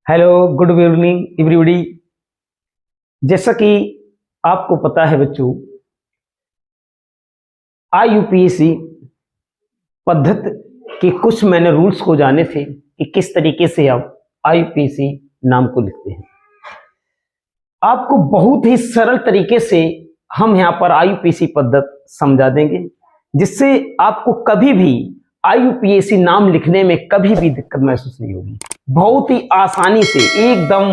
Hello, good evening everybody. जैसा कि आपको पता है बच्चों, आईयूपीएसी पद्धति के कुछ मैंने रूल्स को जाने थे कि किस तरीके से आप आईयूपीएसी नाम को लिखते हैं। आपको बहुत ही सरल तरीके से हम यहाँ पर आईयूपीएसी पद्धति समझा देंगे, जिससे आपको कभी भी आईयूपीएसी नाम लिखने में कभी भी दिक्कत महसूस नहीं होगी। बहुत ही आसानी से एकदम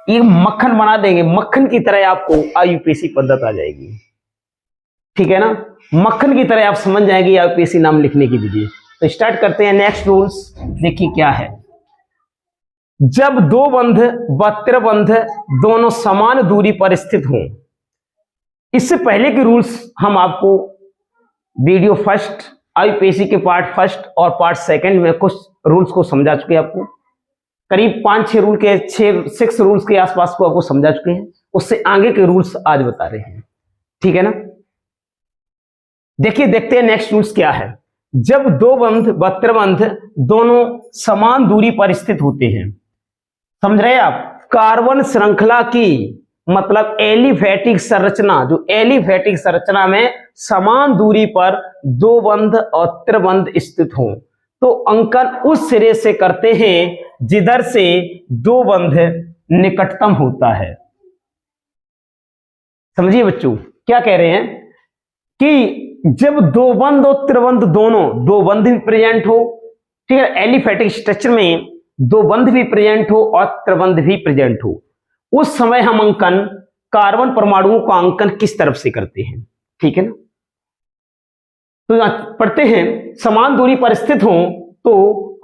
ये मक्खन बना देंगे, मक्खन की तरह आपको आईयूपीएसी पद्धति आ जाएगी। ठीक है ना, मक्खन की तरह आप समझ जाएंगे आईयूपीएसी नाम लिखने की विधि। तो स्टार्ट करते हैं। नेक्स्ट रूल्स देखिए क्या है। जब दो बंध व त्रिबंध दोनों समान दूरी पर स्थित हों, इससे पहले के रूल्स हम आपको वीडियो फर्स्ट आईयूपीएसी के पार्ट फर्स्ट और पार्ट सेकंड में कुछ रूल्स को समझा चुके हैं। आपको करीब 5-6 रूल के 6 रूल्स के आसपास को आपको समझा चुके हैं। उससे आगे के रूल्स आज बता रहे हैं। ठीक है ना, देखिए देखते हैं नेक्स्ट रूल्स क्या है। जब दो बंध व त्रिबंध दोनों समान दूरी पर स्थित होते हैं, समझ रहे हैं आप, कार्बन श्रृंखला की मतलब एलिफैटिक संरचना, जो एलिफैटिक संरचना में समान दूरी पर दो बंध और त्रिबंध स्थित हों, तो अंकन उस सिरे से करते हैं जिधर से दो बंध निकटतम होता है। समझिए बच्चों क्या कह रहे हैं कि जब दो बंध और त्रिबंध दोनों, दो बंध भी प्रेजेंट हो, ठीक है, एलिफैटिक स्ट्रक्चर में दो बंध भी प्रेजेंट हो और त्रिबंध भी प्रेजेंट हो, उस समय हम अंकन कार्बन परमाणुओं का अंकन किस तरफ से करते हैं। ठीक है ना, तो पढ़ते हैं। समान दूरी पर स्थित हो तो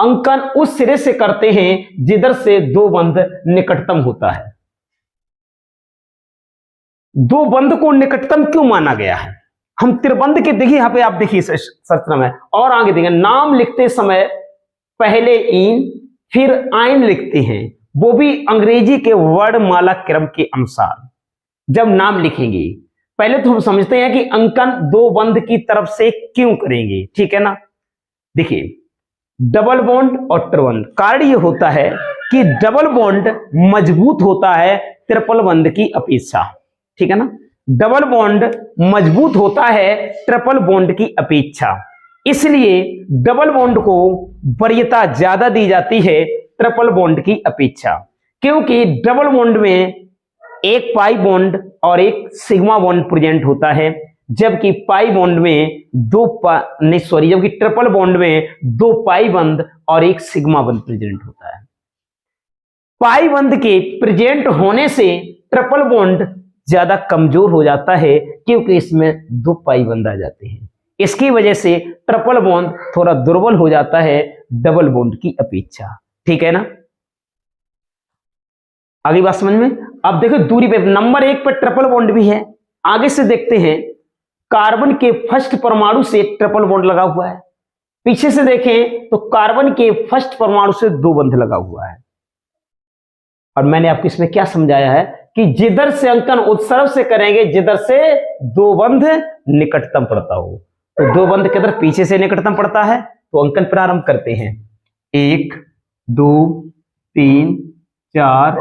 अंकन उस सिरे से करते हैं जिधर से दो बंध निकटतम होता है। दो बंध को निकटतम क्यों माना गया है? हम त्रिबंध के देखिए, यहां पे आप देखिए संरचना में और आगे देखेंगे, नाम लिखते समय पहले इन फिर आइन लिखते हैं, वो भी अंग्रेजी के वर्णमाला क्रम के अनुसार। जब नाम लिखेंगे पहले तो हम समझते हैं कि अंकन दो बंध की तरफ से क्यों करेंगे। ठीक है ना, देखिए डबल बॉन्ड और ट्रिबंध, कारण ये होता है कि डबल बॉन्ड मजबूत होता है ट्रिपल बॉन्ड की अपेक्षा। ठीक है ना, डबल बॉन्ड मजबूत होता है ट्रिपल बॉन्ड की अपेक्षा, इसलिए डबल बॉन्ड को वरीयता ज्यादा दी जाती है ट्रिपल बॉन्ड की अपेक्षा, क्योंकि डबल बॉन्ड में एक पाई बॉन्ड और एक सिग्मा बॉन्ड प्रेजेंट होता है, जबकि पाई बॉन्ड में जबकि ट्रिपल बॉन्ड में दो पाई बंध और एक सिग्मा बंध प्रेजेंट होता है। पाई बंध के प्रेजेंट होने से ट्रिपल बॉन्ड ज्यादा कमजोर हो जाता है, क्योंकि इसमें दो पाई बंध आ जाते हैं। इसकी वजह से ट्रिपल बॉन्ड थोड़ा दुर्बल हो जाता है डबल बॉन्ड की अपेक्षा। ठीक है ना, आगे बात समझ में। अब देखो दूरी पे नंबर 1 पर ट्रिपल बॉन्ड भी है। आगे से देखते हैं, कार्बन के फर्स्ट परमाणु से ट्रिपल बॉन्ड लगा हुआ है। पीछे से देखें तो कार्बन के फर्स्ट परमाणु से दो बंध लगा हुआ है। और मैंने आपको इसमें क्या समझाया है कि जिधर से अंकन उत्सर्ग से करेंगे जिधर से दो बंध निकटतम पड़ता हो। तो दो बंध किधर पीछे से निकटतम पड़ता है, तो अंकन प्रारंभ करते हैं 1 2 3 4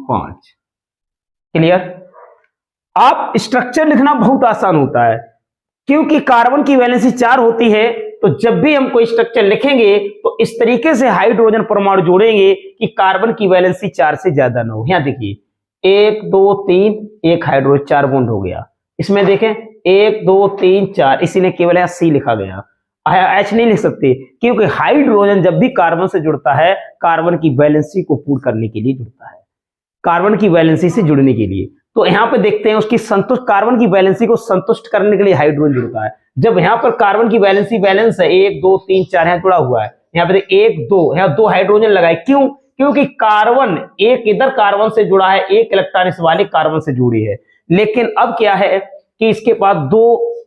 5। क्लियर। आप स्ट्रक्चर लिखना बहुत आसान होता है, क्योंकि कार्बन की वैलेंसी 4 होती है, तो जब भी हम कोई स्ट्रक्चर लिखेंगे तो इस तरीके से हाइड्रोजन परमाणु जोड़ेंगे कि कार्बन की वैलेंसी 4 से ज्यादा ना हो। यहां देखिए 1 2 3, एक हाइड्रोजन 4 बॉन्ड हो गया। इसमें देखें 1 2 3 4, इसीलिए केवल यहां सी लिखा गया, एच नहीं लिख सकते, क्योंकि हाइड्रोजन जब भी कार्बन से जुड़ता है कार्बन की वैलेंसी को पूर्ण करने के लिए जुड़ता है, कार्बन की वैलेंसी से जुड़ने के लिए। तो यहां पे देखते हैं उसकी संतुष्ट, कार्बन की वैलेंसी को संतुष्ट करने के लिए हाइड्रोजन जुड़ता है। जब यहां पर कार्बन की वैलेंसी बैलेंस है 1 2 3 4 यहां जुड़ा हुआ है, यहां पे 1 2, यहां दो हाइड्रोजन लगाए, क्यों? क्योंकि कार्बन एक इधर कार्बन से जुड़ा है, एक इलेक्ट्रॉन इस वाले कार्बन से जुड़ी है। लेकिन अब क्या है कि इसके पास दो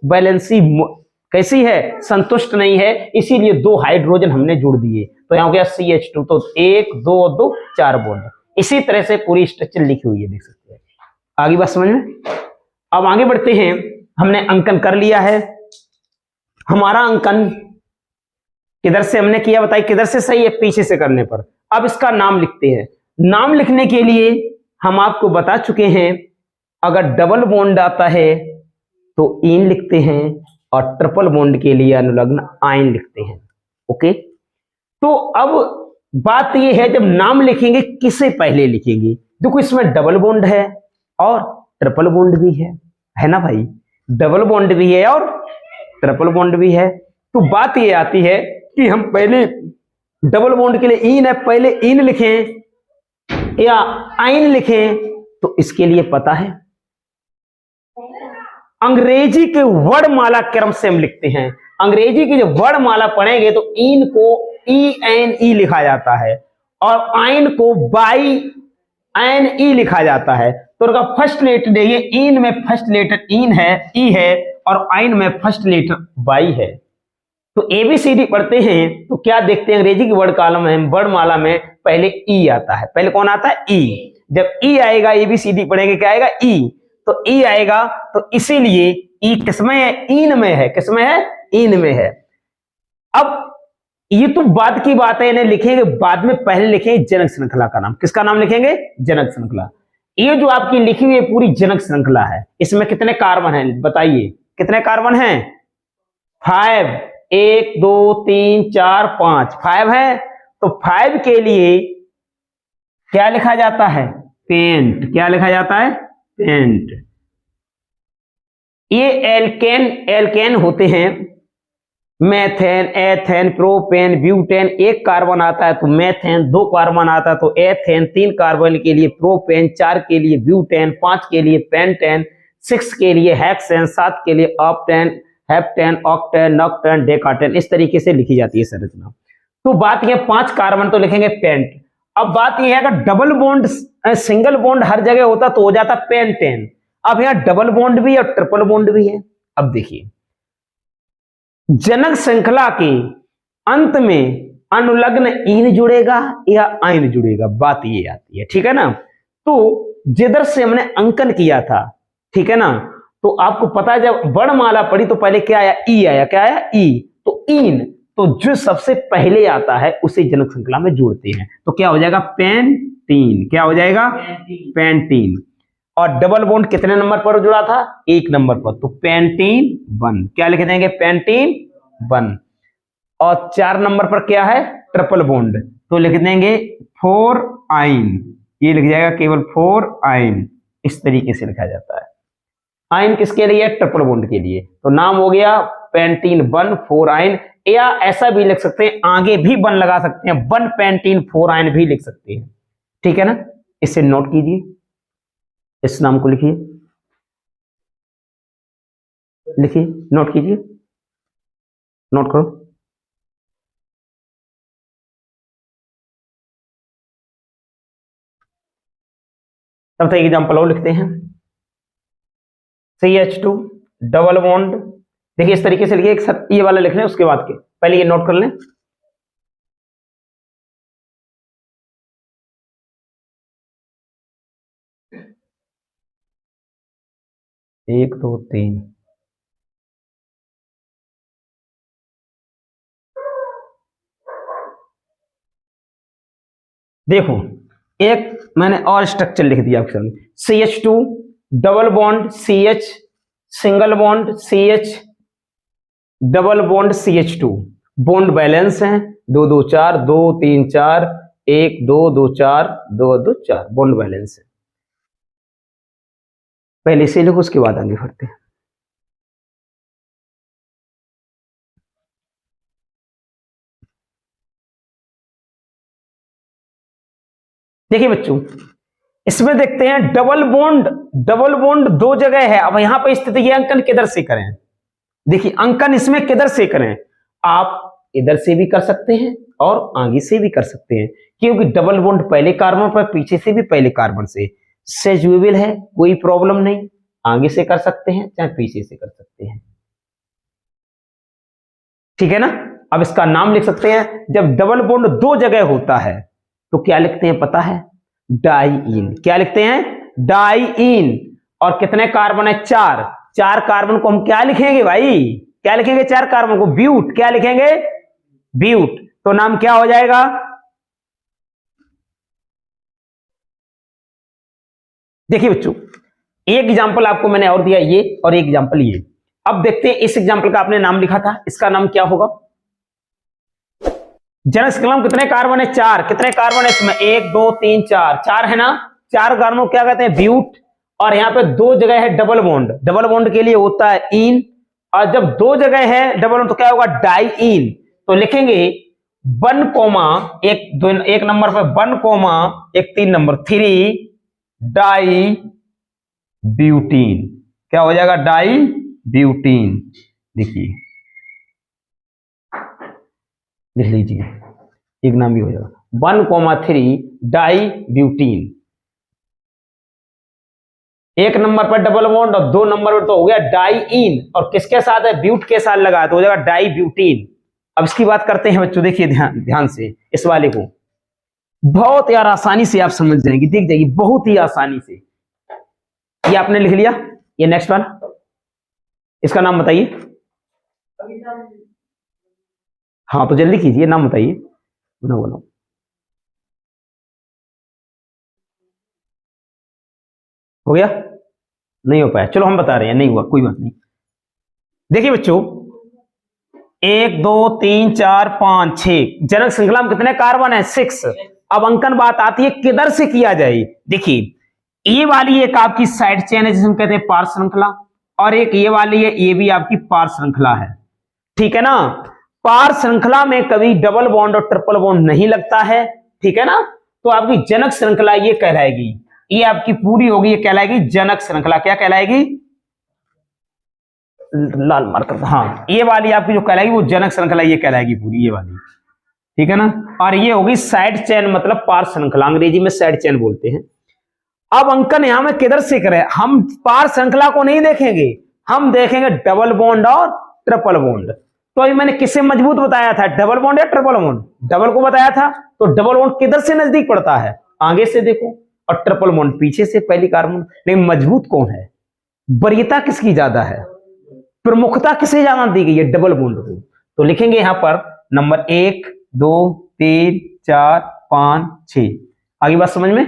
वैलेंसी कैसी है, संतुष्ट नहीं है, इसीलिए दो हाइड्रोजन हमने जोड़ दिए। तो यहां हो गया CH2, तो 1 2 2 4 बॉन्ड। इसी तरह से पूरी स्ट्रक्चर लिखी हुई है, देख सकते हैं। आगे बात समझ में। अब आगे बढ़ते हैं। हमने अंकन कर लिया है। हमारा अंकन किधर से हमने किया, बताइए किधर से सही है, पीछे से करने पर। अब इसका नाम लिखते हैं। नाम लिखने के लिए हम आपको बता चुके हैं, अगर डबल बॉन्ड आता है तो इन लिखते हैं और ट्रिपल बॉन्ड के लिए अनुलग्न आइन लिखते हैं। ओके, तो अब बात यह है जब नाम लिखेंगे किसे पहले लिखेंगे। देखो इसमें डबल बॉन्ड है और ट्रिपल बॉन्ड भी है ना भाई, डबल बॉन्ड भी है और ट्रिपल बॉन्ड भी है। तो बात ये आती है कि हम पहले डबल बॉन्ड के लिए इन है, पहले इन लिखें या आइन लिखें, तो इसके लिए पता है अंग्रेजी के वर्णमाला क्रम से हम लिखते हैं। अंग्रेजी की जो वर्णमाला पढ़ेंगे तो इन को ENE लिखा जाता है और आइन को बाई NE लिखा जाता है। तो उनका फर्स्ट लेटर देखिए, इन में फर्स्ट लेटर इन है, ई है, और आइन में फर्स्ट लेटर बाई है। तो ABCD पढ़ते हैं तो क्या देखते हैं, अंग्रेजी की वर्ड कॉलम में वर्णमाला में पहले ई आता है। पहले कौन आता है? ई। जब ई आएगा ABCD पढ़ेंगे क्या आएगा? ई। तो ई आएगा, तो इसीलिए ई किसमें है? इन में है। किसमें है? इन में है। अब ये तो बाद की बात है, इन्हें लिखेंगे बाद में, पहले लिखेंगे जनक श्रृंखला का नाम। किसका नाम लिखेंगे? जनक श्रृंखला। ये जो आपकी लिखी हुई पूरी जनक श्रृंखला है, इसमें कितने कार्बन हैं बताइए? कितने कार्बन हैं? 5। 1 2 3 4 5, 5 है। तो 5 के लिए क्या लिखा जाता है? पेंट। क्या लिखा जाता है? पेंट। ये एल्केन होते हैं, मेथेन, एथेन, प्रोपेन, ब्यूटेन। एक कार्बन आता है तो मेथेन, 2 कार्बन आता है तो एथेन, 3 कार्बन के लिए प्रोपेन, 4 के लिए ब्यूटेन, 5 के लिए पेंटेन, 6 के लिए हेक्सेन, 7 के लिए ऑक्टेन, हेप्टेन, ऑक्टेन, नॉक्टेन, डेकाटेन। इस तरीके से लिखी जाती है संरचना। तो बात यह 5 कार्बन तो लिखेंगे पेंट। अब बात यह है अगर डबल बॉन्ड सिंगल बॉन्ड हर जगह होता तो हो जाता पेंटेन। अब यहां डबल बॉन्ड भी और ट्रिपल बॉन्ड भी है। अब देखिए जनक श्रृंखला के अंत में अनुलग्न इन जुड़ेगा या आइन जुड़ेगा, बात ये आती है। ठीक है ना। तो जिधर से हमने अंकन किया था, ठीक है ना, तो आपको पता है जब वर्णमाला पढ़ी तो पहले क्या आया? ई आया। क्या आया? ई। तो इन, तो जो सबसे पहले आता है उसे जनक श्रृंखला में जोड़ते हैं। तो क्या हो जाएगा? पेंटीन। क्या हो जाएगा? पेंटीन। और डबल बॉन्ड कितने नंबर पर जुड़ा था? 1 नंबर पर। तो पेंटीन 1। क्या लिख देंगे? पेंटीन 1। और 4 नंबर पर क्या है? Triple bond. तो लिख देंगे 4 आइन। ये लिख जाएगा केवल 4 आइन। इस तरीके से लिखा जाता है। आइन किसके लिए? ट्रिपल बॉन्ड के लिए। तो नाम हो गया पेंटीन 1 4 आइन। या ऐसा भी लिख सकते हैं, आगे भी 1 लगा सकते हैं, 1 पेंटीन 4 आइन भी लिख सकते हैं। ठीक है ना। इसे नोट कीजिए, इस नाम को लिखिए, लिखिए, नोट कीजिए, नोट करो। तब तक एग्जाम्पल और लिखते हैं। CH2 डबल बॉन्ड, देखिए इस तरीके से लिखिए। एक ये वाला लिख लें, उसके बाद के पहले ये नोट कर लें। 1 2 3। देखो एक मैंने और स्ट्रक्चर लिख दिया आपके सामने। CH2 double bond CH, single bond CH, double bond CH2। Bond balance है 2 2 4 2 3 4 1 2 2 4 2 2 4। बॉन्ड बैलेंस है। पहले से लिखो, उसके बाद आगे बढ़ते हैं। देखिए बच्चों, इसमें देखते हैं डबल बॉन्ड। डबल बॉन्ड 2 जगह है। अब यहां पर स्थिति ये अंकन किधर से करें? देखिए अंकन इसमें किधर से करें? आप इधर से भी कर सकते हैं और आगे से भी कर सकते हैं, क्योंकि डबल बॉन्ड पहले कार्बन पर, पीछे से भी पहले कार्बन से सेजुएबल है, कोई प्रॉब्लम नहीं। आगे से कर सकते हैं चाहे पीछे से कर सकते हैं। ठीक है ना। अब इसका नाम लिख सकते हैं। जब डबल बॉन्ड 2 जगह होता है तो क्या लिखते हैं पता है? डाइइन। क्या लिखते हैं? डाइइन। और कितने कार्बन है? 4। 4 कार्बन को हम क्या लिखेंगे भाई? क्या लिखेंगे? 4 कार्बन को ब्यूट। क्या लिखेंगे? ब्यूट। तो नाम क्या हो जाएगा? देखिए बच्चों, एक एग्जाम्पल आपको मैंने और दिया ये, और एक एग्जाम्पल ये। अब देखते हैं इस एग्जाम्पल का आपने नाम लिखा था, इसका नाम क्या होगा। जनक श्रृंखला में कितने कार्बन है? 4। कितने कार्बन है इसमें? 1 2 3 4, 4 है ना। 4 कार्बन को क्या कहते हैं? ब्यूट। और यहाँ पे 2 जगह है डबल बॉन्ड, डबल बॉन्ड के लिए होता है इन, और जब 2 जगह है डबल बॉन्ड तो क्या होगा? डाई इन। तो लिखेंगे 1 कोमा एक नंबर पे 1 कोमा एक 3 नंबर 3 डाई ब्यूटीन। क्या हो जाएगा? Di butene. देखिए लिख लीजिए, एक नाम भी हो जाएगा 1,3 डाई ब्यूटीन। एक नंबर पर डबल बॉन्ड और 2 नंबर पर तो हो गया डाई इन, और किसके साथ है? ब्यूट के साथ लगा तो हो जाएगा डाई ब्यूटीन। अब इसकी बात करते हैं बच्चों, देखिए ध्यान से इस वाले को, बहुत यार आसानी से आप समझ जाएंगे, देख जाएगी बहुत ही आसानी से। ये आपने लिख लिया, ये नेक्स्ट वाला, इसका नाम बताइए। हाँ तो जल्दी कीजिए, नाम बताइए। बोलो। हो गया? नहीं हो पाया, चलो हम बता रहे हैं, नहीं हुआ कोई बात नहीं। देखिए बच्चों, 1 2 3 4 5 6 जनक श्रृंखला में कितने कार्बन है? 6। अब अंकन बात आती है किधर से किया जाए। देखिए ये वाली एक आपकी साइड चेन है जिसे हम कहते हैं पार श्रृंखला, और एक ये वाली है, ये भी आपकी पार श्रृंखला है, ठीक है ना। पार श्रृंखला में कभी डबल बॉन्ड और ट्रिपल बॉन्ड नहीं लगता है, ठीक है ना। तो आपकी जनक श्रृंखला ये कहलाएगी, ये आपकी पूरी होगी, ये कहलाएगी जनक श्रृंखला। क्या कहलाएगी? लाल मार्कर, हाँ ये वाली आपकी जो कहलाएगी वो जनक श्रृंखला ये कहलाएगी पूरी, ये वाली, ठीक है ना। और ये होगी साइड चेन, मतलब पार श्रृंखला, अंग्रेजी में साइड चेन बोलते हैं। अब अंकन यहां में किधर से करें? हम पार श्रृंखला को नहीं देखेंगे, हम देखेंगे डबल बॉन्ड और ट्रिपल बॉन्ड। तो अभी मैंने किसे मजबूत बताया था? डबल बॉन्ड या ट्रिपल बॉन्ड? डबल को बताया था। तो डबल बॉन्ड किधर से नजदीक पड़ता है? आगे से देखो, और ट्रिपल बॉन्ड पीछे से, पहली कार्बन। लेकिन मजबूत कौन है? वरीयता किसकी ज्यादा है? प्रमुखता किसे ज्यादा दी गई है? डबल बॉन्ड को। तो लिखेंगे यहां पर नंबर 1 2 3 4 5 6। आगे बात समझ में?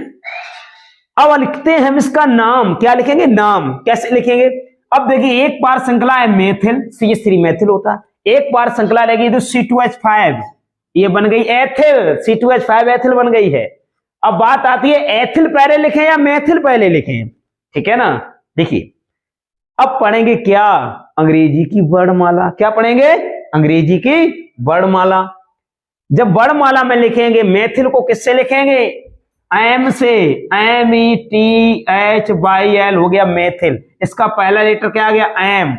अब लिखते हैं हम इसका नाम। क्या लिखेंगे? नाम। कैसे लिखेंगे? अब देखिए, एक पार श्रृंखला है मेथिल, CH3 मेथिल होता है। एक बार श्रृंखला लगी तो C2H5, ये बन गई एथिल, C2H5 एथिल बन गई है। अब बात आती है एथिल पहले लिखें या मेथिल पहले लिखें, ठीक है ना। देखिए अब पढ़ेंगे क्या? अंग्रेजी की वर्णमाला। क्या पढ़ेंगे? अंग्रेजी की वर्णमाला। जब वर्णमाला में लिखेंगे मेथिल को किससे लिखेंगे? एम से, METHYL हो गया मेथिल। इसका पहला लेटर क्या आ गया? एम।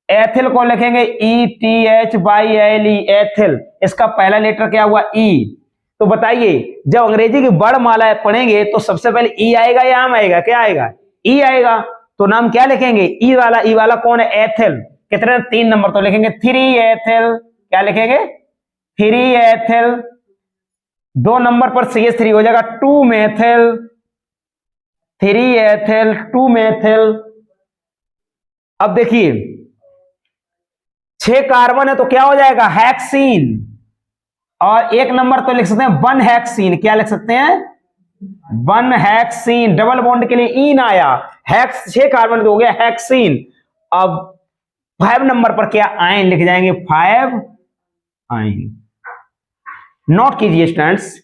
एथिल को लिखेंगे ETHYLE एथिल। इसका पहला लेटर क्या हुआ? ई। तो बताइए, जब अंग्रेजी की वर्णमाला पढ़ेंगे तो सबसे पहले ई आएगा या एम आएगा? क्या आएगा? ई आएगा। तो नाम क्या लिखेंगे? ई वाला। ई वाला कौन है? एथिल। कितने? 3 नंबर। तो लिखेंगे 3 एथिल। क्या लिखेंगे? 3 एथिल। 2 नंबर पर CH3 हो जाएगा 2 मेथिल। 3 ethyl 2 methyl. अब देखिए 6 कार्बन है तो क्या हो जाएगा? हेक्सीन। और 1 नंबर तो लिख सकते हैं 1 हेक्सीन। क्या लिख सकते हैं? 1 हेक्सीन। डबल बॉन्ड के लिए इन आया, हेक्स 6 कार्बन तो हो गया हेक्सीन। अब 5 नंबर पर क्या? आयन लिख जाएंगे 5 आयन। नोट कीजिए स्टूडेंट्स,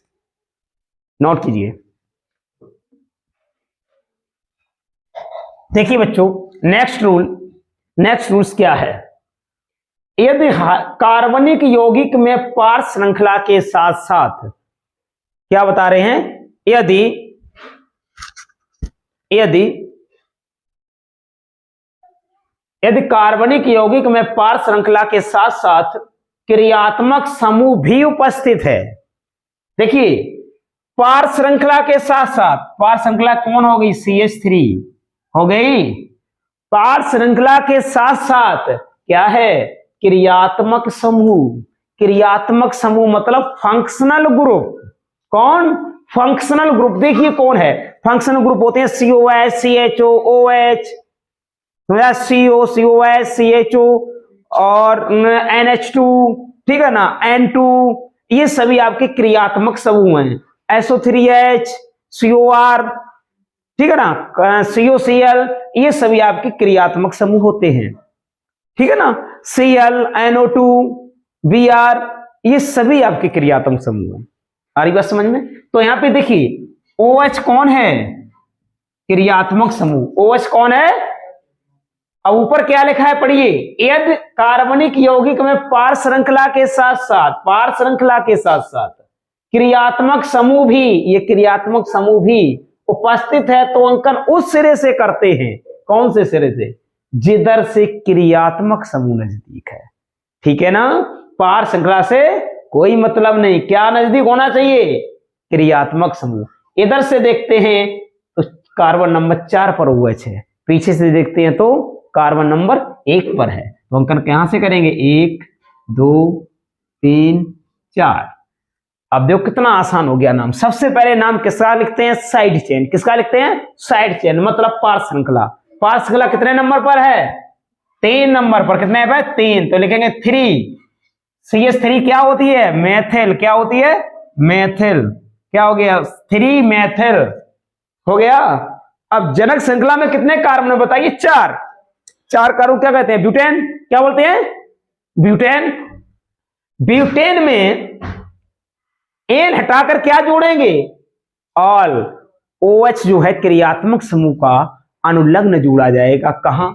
नोट कीजिए। देखिए बच्चों, नेक्स्ट रूल्स क्या है? यदि कार्बनिक यौगिक में पार श्रृंखला के साथ साथ क्या बता रहे हैं? यदि कार्बनिक यौगिक में पार श्रृंखला के साथ साथ क्रियात्मक समूह भी उपस्थित है। देखिए पार श्रृंखला के साथ साथ, पार श्रृंखला कौन हो गई? CH3 हो गई। पार श्रृंखला के साथ साथ क्या है? क्रियात्मक समूह। क्रियात्मक समूह मतलब फंक्शनल ग्रुप। कौन? Functional group. देखिए कौन है फंक्शनल ग्रुप? होते हैं COH, CHO, OH, CO, COH, CHO और NH2, ठीक है ना, N2। ये सभी आपके क्रियात्मक समूह हैं। SO3H, COR, ठीक है ना, COCl, ये सभी आपके क्रियात्मक समूह होते हैं, ठीक है ना। Cl, NO2, Br, ये सभी आपके क्रियात्मक समूह हैं। आ रही बात समझ में? तो यहां पे देखिए OH कौन है, क्रियात्मक समूह। OH कौन है, अब ऊपर क्या लिखा है पढ़िए, यदि कार्बनिक यौगिक में पार श्रृंखला के साथ साथ क्रियात्मक समूह भी, ये क्रियात्मक समूह भी उपस्थित है तो अंकन उस सिरे से करते हैं, कौन से सिरे से, जिधर से क्रियात्मक समूह नजदीक है, ठीक है ना। पार श्रृंखला से कोई मतलब नहीं, क्या नजदीक होना चाहिए, क्रियात्मक समूह। इधर से देखते हैं तो कार्बन नंबर 4 पर OH है, पीछे से देखते हैं तो कार्बन नंबर 1 पर है, तो अंकन कहां से करेंगे, 1 2 3 4। अब देखो कितना आसान हो गया नाम। सबसे पहले नाम किसका लिखते हैं, साइड चेन। किसका लिखते हैं, साइड चेन, मतलब पार श्रृंखला। पार श्रृंखला कितने नंबर पर है, 3 नंबर पर। कितने पे, 3, तो लिखेंगे 3। CH3 क्या होती है, मेथिल। क्या होती है, मेथिल। क्या हो गया, 3 मेथिल हो गया। अब जनक श्रृंखला में कितने कार्बन है बताइए, 4। 4 कार्बन क्या कहते हैं, ब्यूटेन। क्या बोलते हैं, ब्यूटेन। ब्यूटेन में एन हटाकर क्या जोड़ेंगे, ऑल। OH जो है क्रियात्मक समूह का अनुलग्न जोड़ा जाएगा, कहां,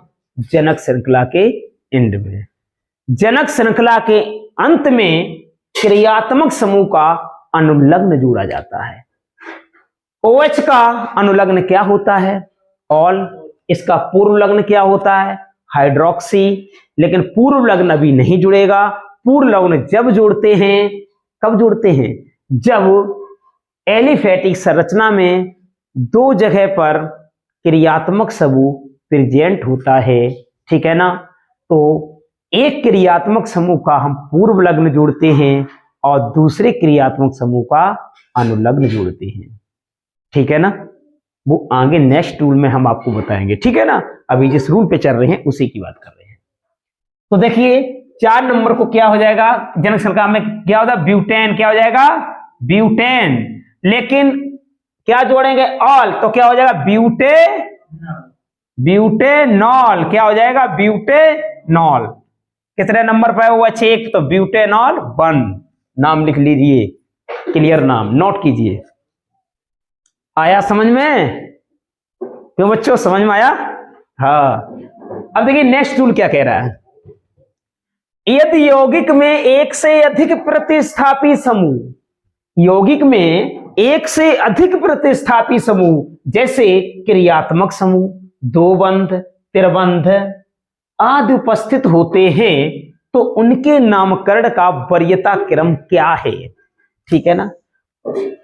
जनक श्रृंखला के एंड में। जनक श्रृंखला के अंत में क्रियात्मक समूह का अनुलग्न जोड़ा जाता है। OH का अनुलग्न क्या होता है, ऑल। इसका पूर्व लग्न क्या होता है, हाइड्रोक्सी। लेकिन पूर्व लग्न अभी नहीं जुड़ेगा। पूर्व लग्न जब जोड़ते हैं, कब जोड़ते हैं, जब एलिफेटिक संरचना में 2 जगह पर क्रियात्मक समूह प्रेजेंट होता है, ठीक है ना। तो एक क्रियात्मक समूह का हम पूर्व लग्न जोड़ते हैं और दूसरे क्रियात्मक समूह का अनुलग्न जोड़ते हैं, ठीक है ना। वो आगे नेक्स्ट रूल में हम आपको बताएंगे, ठीक है ना। अभी जिस रूल पे चल रहे हैं उसी की बात कर रहे हैं। तो देखिए 4 नंबर को क्या हो जाएगा, जनक श्रृंखला में क्या होता है, ब्यूटेन। क्या हो जाएगा, ब्यूटेन। लेकिन क्या जोड़ेंगे, ऑल, तो क्या हो जाएगा, ब्यूटेनॉल। क्या हो जाएगा, ब्यूटेनॉल। कितने नंबर पर है वो, 1, तो ब्यूटेनॉल 1 नाम लिख लीजिए, क्लियर नाम नोट कीजिए। आया समझ में, क्यों बच्चों, समझ में आया, हाँ। अब देखिए नेक्स्ट रूल क्या कह रहा है, यदि यौगिक में एक से अधिक प्रतिस्थापी समूह, यौगिक में एक से अधिक प्रतिस्थापी समूह, जैसे क्रियात्मक समूह, 2 बंध, त्रिबंध आदि उपस्थित होते हैं, तो उनके नामकरण का वरीयता क्रम क्या है, ठीक है ना।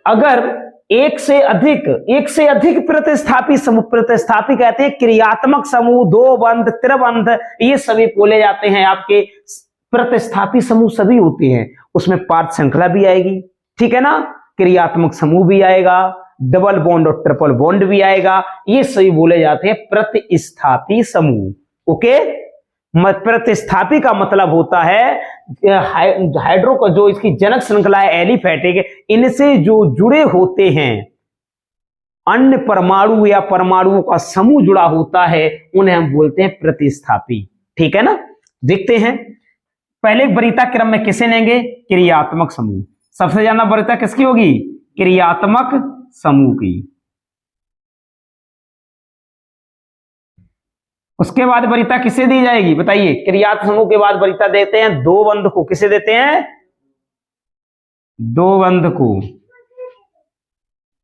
अगर एक से अधिक प्रतिस्थापी समूह, प्रतिस्थापी कहते हैं क्रियात्मक समूह, 2 बंध, त्रिबंध, ये सभी बोले जाते हैं आपके प्रतिस्थापी समूह सभी होते हैं। उसमें पार्थ श्रृंखला भी आएगी, ठीक है ना, क्रियात्मक समूह भी आएगा, डबल बॉन्ड और ट्रिपल बॉन्ड भी आएगा, ये सभी बोले जाते हैं प्रतिस्थापी समूह। ओके, प्रतिस्थापी का मतलब होता है हाइड्रो का जो इसकी जनक श्रृंखला है एलिफेटिक, इनसे जो जुड़े होते हैं अन्य परमाणु या परमाणुओं का समूह जुड़ा होता है, उन्हें हम बोलते हैं प्रतिस्थापी, ठीक है ना। देखते हैं पहले वरीयता क्रम में किसे लेंगे, क्रियात्मक समूह। सबसे ज्यादा वरीयता किसकी होगी, क्रियात्मक समूह की। उसके बाद वरीयता किसे दी जाएगी बताइए, क्रियात्मक समूह के बाद वरीयता देते हैं 2 बंध को। किसे देते हैं, 2 बंध को।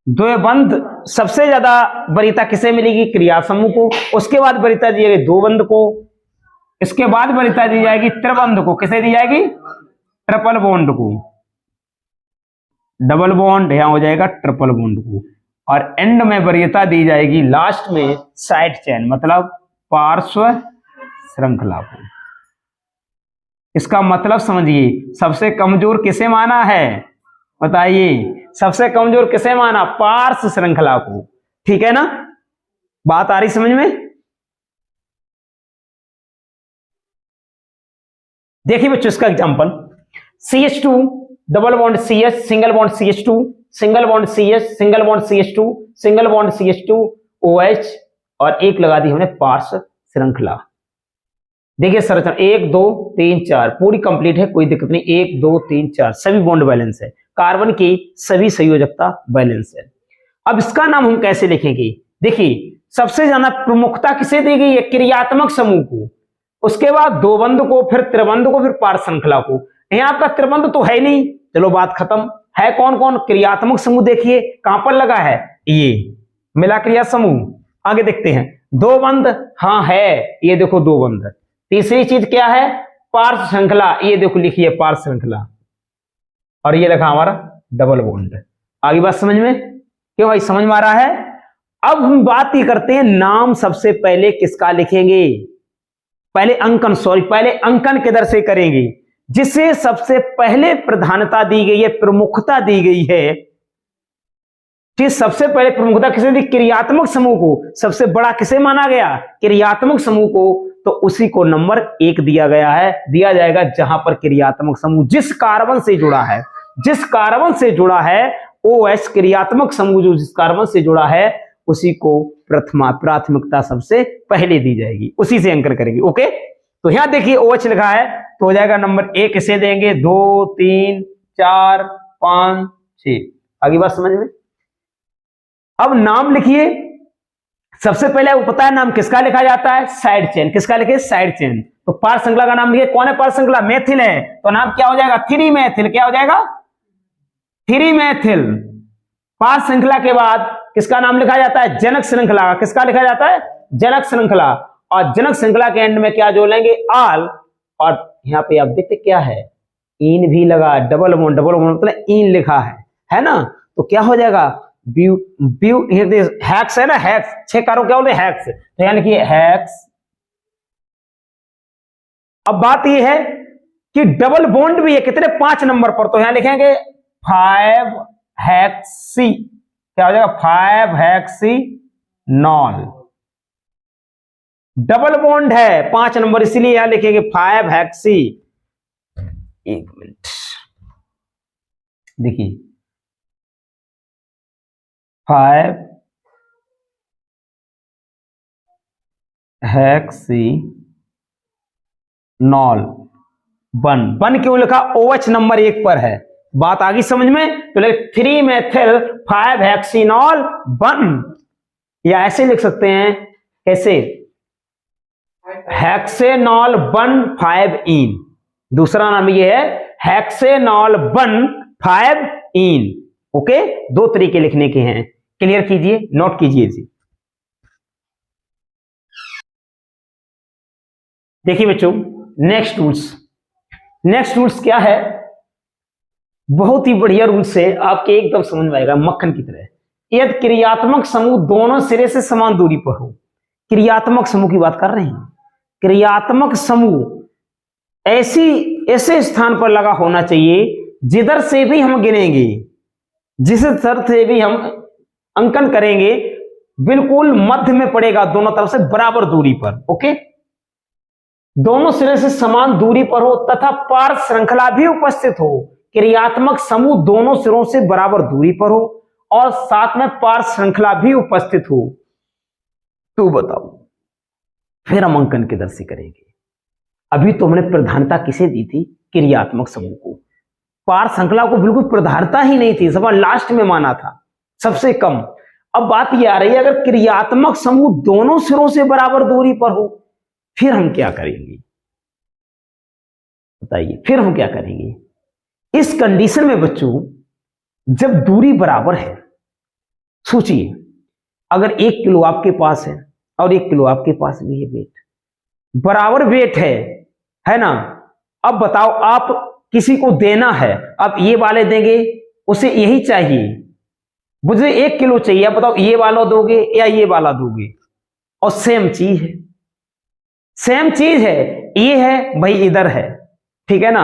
2 बंध सबसे ज्यादा वरीयता किसे मिलेगी, क्रिया समूह को। उसके बाद वरीयता दी जाएगी 2 बंध को। इसके बाद वरीयता दी जाएगी त्रिबंध को। किसे दी जाएगी, ट्रिपल बॉन्ड को। डबल बॉन्ड यहां हो जाएगा ट्रिपल बॉन्ड को। और एंड में वरीयता दी जाएगी लास्ट में साइड चेन, मतलब पार्श्व श्रृंखला को। इसका मतलब समझिए, सबसे कमजोर किसे माना है बताइए, सबसे कमजोर किसे माना, पार्श्व श्रृंखला को, ठीक है ना। बात आ रही समझ में। देखिए बच्चों इसका example, CH2 double bond CH, single bond CH2, single bond CH, single bond CH2, single bond CH2, OH और एक लगा दी हमने पार्श्व श्रृंखला। देखिए संरचना 1 2 3 4 पूरी कंप्लीट है, कोई दिक्कत नहीं। 1 2 3 4 सभी बॉन्ड बैलेंस है, कार्बन की सभी संयोजकता बैलेंस है। अब इसका नाम हम कैसे लिखेंगे? देखिए सबसे ज्यादा प्रमुखता किसे दी गई है? क्रियात्मक समूह को, उसके बाद दो बंध को, फिर त्रिबंध को, फिर पार्श्व श्रृंखला को। यहाँ आपका त्रिबंध तो है नहीं, चलो बात खत्म। है कौन कौन? क्रियात्मक समूह देखिए कहां पर लगा है, ये मिला क्रिया समूह। आगे देखते हैं, दो बंध, हाँ है, ये देखो दो बंध। तीसरी चीज क्या है? पार्श्व श्रृंखला, ये देखो लिखिए पार्श्व श्रृंखला, और ये लिखा हमारा डबल बॉन्ड। आगे बात समझ में? क्यों भाई समझ में आ रहा है? अब हम बात ये करते हैं, नाम सबसे पहले किसका लिखेंगे? पहले अंकन किधर से करेंगे? जिसे सबसे पहले प्रधानता दी गई है, प्रमुखता दी गई है। ठीक, सबसे पहले प्रमुखता किसे दी? क्रियात्मक समूह को। सबसे बड़ा किसे माना गया? क्रियात्मक समूह को। तो उसी को नंबर 1 दिया गया है, दिया जाएगा जहां पर क्रियात्मक समूह जिस कार्बन से जुड़ा है, जिस कार्बन से जुड़ा है OH क्रियात्मक समूह जो जिस कार्बन से जुड़ा है, उसी को प्राथमिकता सबसे पहले दी जाएगी, उसी से अंकन करेंगे। ओके, तो यहां देखिए OH लिखा है तो हो जाएगा नंबर 1 इसे देंगे, 2 3 4 5 6। आगे बात समझ में? अब नाम लिखिए। सबसे पहले वो पता है नाम किसका लिखा जाता है? Side chain. किसका लिखे? Side chain. तो पार्श्व श्रृंखला का नाम लिखिए। कौन है पार्श्व श्रृंखला? मेथिल है, तो नाम क्या हो जाएगा? 3 मेथिल। क्या हो जाएगा? 3 मेथिल। पार्श्व श्रृंखला के बाद किसका नाम लिखा जाता है? जनक श्रृंखला। किसका लिखा जाता है? जनक श्रृंखला। और जनक श्रृंखला के एंड में क्या जोड़ेंगे? आल। और यहाँ पे आप देखते क्या है? इन भी लगा, डबल बॉन्ड मतलब इन लिखा है ना? तो क्या हो जाएगा? हैक्स है ना, हैक्स 6 कारों क्या होते हैं? हैक्स। तो यानी कि हैक्स। अब बात यह है कि डबल बॉन्ड भी है, कितने? 5 नंबर पर। तो यहां लिखेंगे 5 हेक्सी। क्या हो जाएगा? 5 हेक्सीनॉल। डबल बॉन्ड है 5 नंबर, इसीलिए यहां लिखेंगे 5 हेक्सी। एक मिनट देखिए, 5 हेक्सीनॉल। बन क्यों लिखा? OH नंबर 1 पर है। बात आगे समझ में? तो 3 मेथिल 5 हेक्सीनॉल बन, या ऐसे लिख सकते हैं, कैसे? हेक्सेनॉल बन 5 इन। दूसरा नाम ये है हेक्सेनॉल बन 5 इन। ओके, 2 तरीके लिखने के हैं, क्लियर कीजिए, नोट कीजिए जी। देखिए बच्चों, नेक्स्ट रूल्स क्या है? बहुत ही बढ़िया रूल्स है, आपके एकदम समझ में आएगा मक्खन की तरह। यदि क्रियात्मक समूह दोनों सिरे से समान दूरी पर हो, क्रियात्मक समूह की बात कर रहे हैं, क्रियात्मक समूह ऐसे स्थान पर लगा होना चाहिए जिधर से भी हम गिनेंगे, जिस तरफ से भी हम अंकन करेंगे, बिल्कुल मध्य में पड़ेगा, दोनों तरफ से बराबर दूरी पर। ओके, दोनों सिरे से समान दूरी पर हो तथा पार्श्व श्रृंखला भी उपस्थित हो। क्रियात्मक समूह दोनों सिरों से बराबर दूरी पर हो और साथ में पार्श्व श्रृंखला भी उपस्थित हो, तो बताओ फिर हम अंकन किधर से करेंगे? अभी तो हमने प्रधानता किसे दी थी? क्रियात्मक समूह को। पार्श्व श्रृंखला को बिल्कुल प्रधानता ही नहीं थी, सब लास्ट में माना था, सबसे कम। अब बात यह आ रही है, अगर क्रियात्मक समूह दोनों सिरों से बराबर दूरी पर हो, फिर हम क्या करेंगे? बताइए, फिर हम क्या करेंगे इस कंडीशन में बच्चों? जब दूरी बराबर है, सोचिए, अगर 1 किलो आपके पास है और 1 किलो आपके पास भी है, वेट बराबर वेट है ना? अब बताओ, आप किसी को देना है, आप ये वाले देंगे, उसे यही चाहिए, मुझे 1 किलो चाहिए, आप बताओ ये वाला दोगे या ये वाला दोगे? और सेम चीज है, ये है भाई, इधर है, ठीक है ना?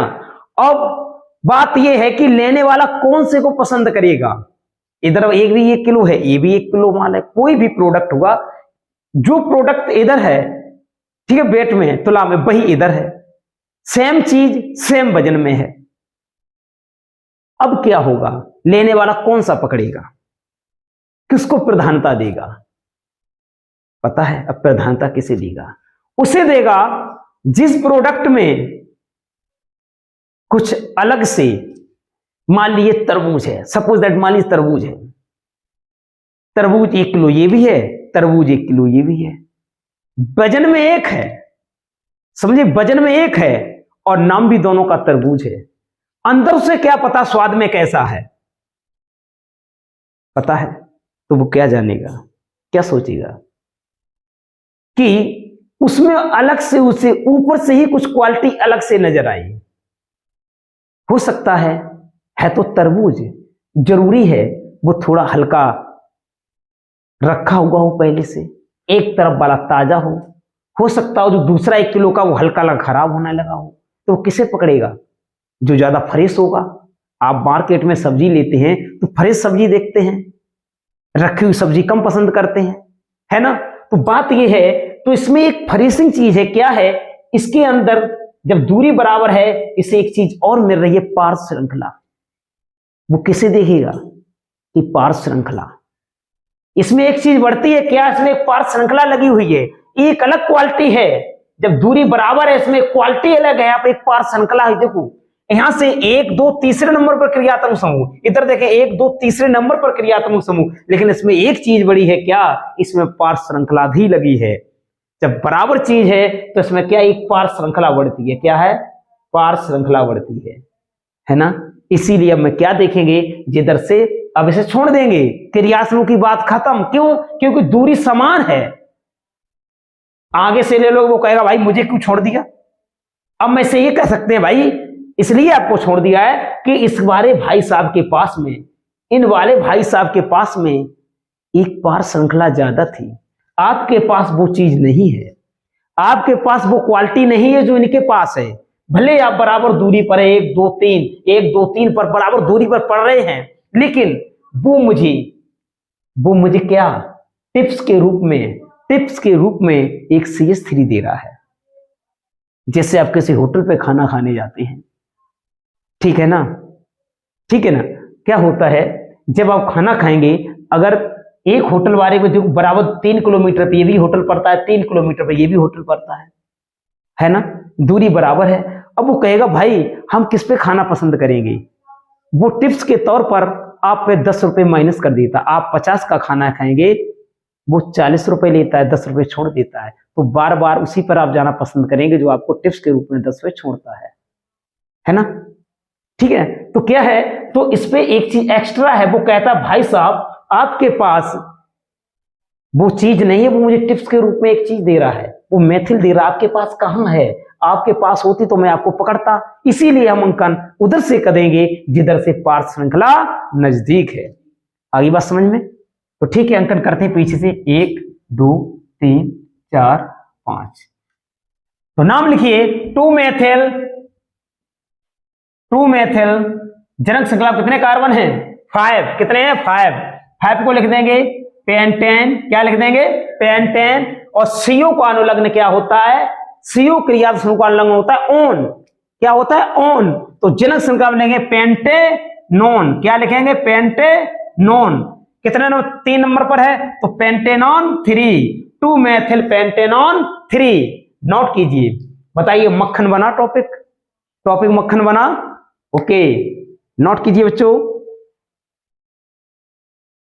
अब बात यह है कि लेने वाला कौन से को पसंद करेगा? इधर एक भी 1 किलो है, ये भी 1 किलो माल है, कोई भी प्रोडक्ट होगा, जो प्रोडक्ट इधर है, ठीक है, वेट में, तुला में, वही इधर है, सेम चीज सेम वजन में है। अब क्या होगा? लेने वाला कौन सा पकड़ेगा? किसको प्रधानता देगा? पता है? अब प्रधानता किसे देगा? उसे देगा जिस प्रोडक्ट में कुछ अलग से, मान लीजिए तरबूज है, सपोज दैट, मान लीजिए तरबूज है, तरबूज 1 किलो ये भी है, तरबूज 1 किलो ये भी है, वजन में एक है, समझे, वजन में एक है और नाम भी दोनों का तरबूज है। अंदर उसे क्या पता स्वाद में कैसा है? पता है? तो वो क्या जानेगा, क्या सोचेगा कि उसमें अलग से, उसे ऊपर से ही कुछ क्वालिटी अलग से नजर आई। हो सकता है तो तरबूज, जरूरी है वो थोड़ा हल्का रखा हुआ हो पहले से, एक तरफ वाला ताजा हो सकता हो जो दूसरा 1 किलो का वो हल्का हल्का खराब होने लगा हो। तो वो किसे पकड़ेगा? जो ज्यादा फ्रेश होगा। आप मार्केट में सब्जी लेते हैं तो फ्रेश सब्जी देखते हैं, रखी हुई सब्जी कम पसंद करते हैं, है ना? तो बात ये है, तो इसमें एक फ्रेशिंग चीज है, क्या है इसके अंदर, जब दूरी बराबर है, इसे एक चीज और मिल रही है, पार्श्व श्रृंखला। वो किसे देखेगा कि पार्श्व श्रृंखला, इसमें एक चीज बढ़ती है, क्या इसमें एक पार्श्व श्रृंखला लगी हुई है, एक अलग क्वालिटी है। जब दूरी बराबर है, इसमें क्वालिटी अलग है, यहाँ पे एक पार्श्व श्रृंखला है। देखो यहां से 1 2 तीसरे नंबर पर क्रियात्मक समूह, इधर देखें 1 2 तीसरे नंबर पर क्रियात्मक समूह, लेकिन इसमें एक चीज बड़ी है, क्या इसमें पार्श्व श्रृंखला भी लगी है। जब बराबर चीज है तो इसमें क्या, एक पार्श्व श्रृंखला बढ़ती है, क्या है, पार्श्व श्रृंखला बढ़ती है ना? इसीलिए अब मैं क्या देखेंगे, जिधर से, अब इसे छोड़ देंगे, क्रिया समूह की बात खत्म। क्यों? क्योंकि दूरी समान है। आगे से ले लो, वो कहेगा भाई मुझे क्यों छोड़ दिया। अब मैं से ये कह सकते हैं भाई इसलिए आपको छोड़ दिया है कि इस वाले भाई साहब के पास में, इन वाले भाई साहब के पास में एक पार्श्व श्रृंखला ज्यादा थी, आपके पास वो चीज नहीं है, आपके पास वो क्वालिटी नहीं है जो इनके पास है। भले आप बराबर दूरी पर है, 1 2 3, 1 2 3 पर बराबर दूरी पर पड़ रहे हैं, लेकिन वो मुझे क्या, टिप्स के रूप में एक CH3 दे रहा है। जैसे आप किसी होटल पे खाना खाने जाते हैं, ठीक है ना, क्या होता है, जब आप खाना खाएंगे, अगर एक होटल वाले को देखो बराबर 3 किलोमीटर पे ये भी होटल पड़ता है, 3 किलोमीटर पे ये भी होटल पड़ता है ना, दूरी बराबर है। अब वो कहेगा भाई हम किस पे खाना पसंद करेंगे, वो टिप्स के तौर पर आप पे 10 रुपए माइनस कर देता, आप 50 का खाना खाएंगे, वो 40 रुपए लेता है, 10 रुपए छोड़ देता है, तो बार बार उसी पर आप जाना पसंद करेंगे जो आपको टिप्स के रूप में 10 रुपए छोड़ता है ना? ठीक है, तो क्या है, तो इस पे एक चीज एक्स्ट्रा है, वो कहता भाई साहब आपके पास वो चीज नहीं है, वो मुझे टिप्स के रूप में एक चीज दे रहा है, वो मैथिल दे रहा है, आपके पास कहां है, आपके पास होती तो मैं आपको पकड़ता। इसीलिए हम अंकन उधर से करेंगे जिधर से पार्श्व श्रृंखला नजदीक है। आगे बात समझ में? तो ठीक है, अंकन करते हैं पीछे से, 1 2 3 4 5। तो नाम लिखिए 2 मेथिल जनक श्रृंखला, कितने कार्बन हैं, 5, कितने हैं, 5 को लिख देंगे पेंटेन, क्या लिख देंगे, पेंटेन। और CO का अनुलग्न क्या होता है, CO क्रिया समूह का अनुलग्न होता है ओन, क्या होता है, ओन। तो जनक श्रृंखला में लिखेंगे पेंटेनोन, क्या लिखेंगे, पेंटेनोन। कितने नंबर, 3 नंबर पर है, तो पेंटेनॉन 3, 2 मेथिल पेंटेनॉन 3। नोट कीजिए, बताइए मक्खन बना, टॉपिक मक्खन बना, ओके, नोट कीजिए बच्चों।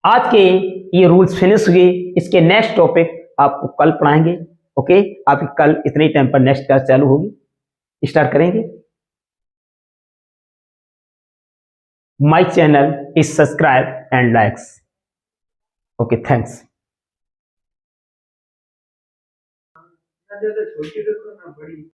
आज के ये रूल्स फिनिश हुए, इसके नेक्स्ट टॉपिक आपको कल पढ़ाएंगे, ओके। आपकी कल इतने टाइम पर नेक्स्ट क्लास चालू होगी, स्टार्ट करेंगे। My channel is subscribe and likes, okay, thanks. छोटी रखो ना बड़ी।